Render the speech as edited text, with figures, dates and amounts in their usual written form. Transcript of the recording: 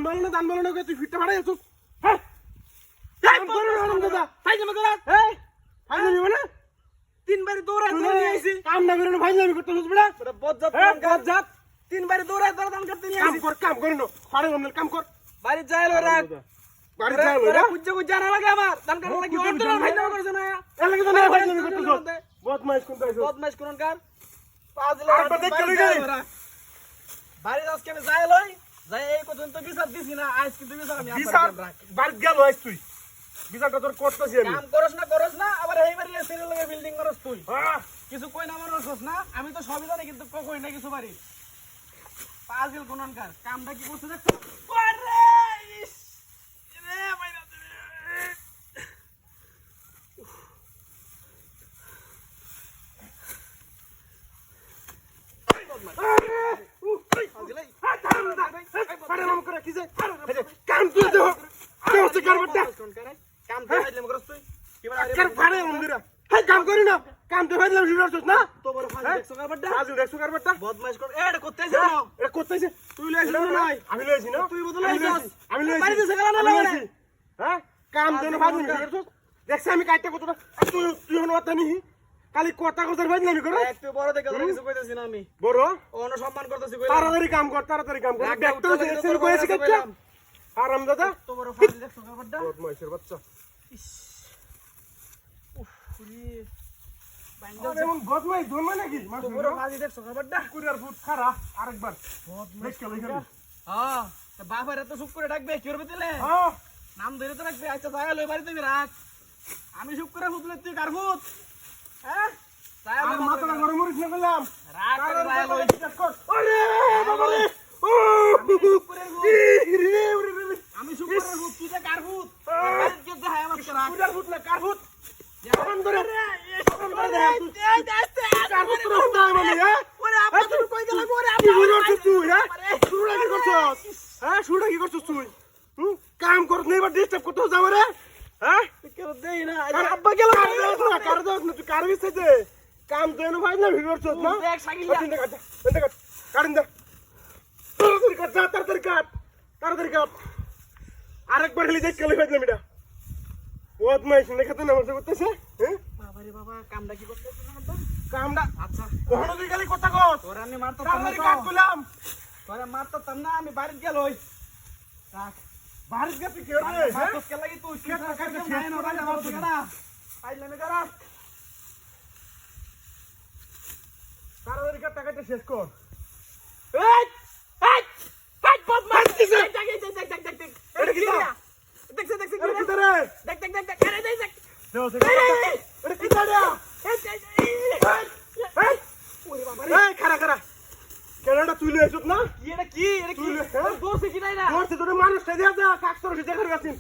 দান বলো না তুই ফিটটা ভাড়াই আছিস হ্যাঁ কাম করো না দাদা ভাই জামা করা এই ফাইনালি মানে তিনবারে দৌড়ায় ধরে নিয়ে আইছি কাম না করে ফাইনালি করতে হস বড়া বড় বজ্জাত বজ্জাত তিনবারে দৌড়ায় ধরে দান করতে নিয়ে আইছি কাম কর না ফাড়ে অন্য কাম কর বাড়ি যাইলো রাত বাড়ি যাইলো না কুজ্জা কুজ্জা না লাগে আমার দান করতে লাগি অর্ডার ভাই জামা করছ না এর লাগে তো না ফাইনালি করতে হস বদমাইশ কোন তাইছো বদমাইশ কোন কার পাঁচ আর বাদে চলে গেলি বাড়ি আজকে আমি যাইলই যাই এই পর্যন্ত বিচার দিছি না আজ কিন্তু বিচার আমি বিচার বাড়ি গেল আইছ তুই বিচারটা তোর করতেছি আমি কাম করস না আবার এই বাড়ি এসে লাগে বিল্ডিং করস তুই কিছু কই না মারছস না আমি তো সবই জানি কিন্তু কই না কিছু বাড়ি পাগল কোনকার কামটা কি করছ দেখছ আরে ইস রে মাইরা কাম তুই দে কেউ সে করবটা কাম তো আইলে মগরস তুই কার ফাড়ে মন্দিরা হাই কাম করি না কাম তো ফাইলাম শুরু না তো বড় ফাজ দেখছ করবটা আজ দেখছো করবটা বদমাইশ কর এটা করতে আইছ না এটা করতেছে তুই লইছিস না নাই আমি লইছি না তুই বদল আইছস আমি লইছি বাড়িতে সেগলা না লাগে হ্যাঁ কাম দেন ফাইলাম শুরু দেখছ আমি কাইটা কতটা তুই তুই হন কথা নি খালি কথা কথা ফাইলাম করো একটু বড় দেখে কিছু কইতাছি না আমি বড় অন সম্মান করতেছি তাড়াতাড়ি কাম কর ব্যাগটা সেল করেছি কেচ্ছা আরাম দাদা তো বড় ফাজ দেখছ করবটা বদমাইশের বাচ্চা বাইন্দা এমন বদমাইশ জন্মে নাকি তো বড় ফাজ দেখছ করবটা কুরিয়ার ফুট খারা আরেকবার বদমাইশ কেন এখানে হ্যাঁ তো বাবারে তো চুপ করে ডাকবে কি করবে দিলে হ্যাঁ নাম ধরে তো রাখবে আচ্ছা জায়গা লই বাড়িতে রাখ আমি চুপ করে ফুটলে তুই কার ফুট হ্যাঁ আর মাথাটা গরম মরিস না বললাম রাখ জায়গা লই আরে বাবারে ও আমি চুপ করে ফুট তুই যে কার ফুট বাড়িতে কে যায় আমার রাখ কুরিয়ার ফুট না কার ফুট এখন ধরে কার ফুট রস্তা মানে হ্যাঁ ওরে আপা তুমি কই গেলা ওরে কি করছিস তুই হ্যাঁ শুরুটা কি করছিস হ্যাঁ শুরুটা কি করছিস তুই কাম করছ না এবার ডিস্টার্ব করতে যাও রে হ্যাঁ কেউ দেই না আর আব্বা গেল কার দাও না তুই কার বিছাইতে কাম তো এনো ভাই না ভিডিও করছস না দেখ সাকিলা কাটিন দে কাটিন দে তাড়াতাড়ি কাট আরেকবার খালি দেখ কেলে ফাইলাম এটা বদমাইশ লেখাতে না মজা করতেছে হ্যাঁ বাবারে বাবা কামটা কি করতেছ না আব্বা কামটা আচ্ছা ওখানে তুই খালি কথা কস তোরা আমি মারতো তাড়াতাড়ি কাট কইলাম তোরা মারতো না আমি বাড়িতে গেলই রাখ বাড়ি গিয়ে তুই কি করবে হ্যাঁ কে লাগি তুই কে টাকা শেষ না করে না দিবি। না পাইলে করা তাড়াতাড়ি কাট টাকাটা শেষ কর এই এই এই বদমাশ কিসে? দেখ এটা কি তা? দেখ এটা কি রে দেখ আরে দেখ দেও সে এটা কি দাঁড়া এই খারা কেনাটা তুই লইছস না এটা কি তুই দোষ কি নাই না তোর সে তোর মানুষটা দিয়া যা কাকসর সে দেখার গেছিস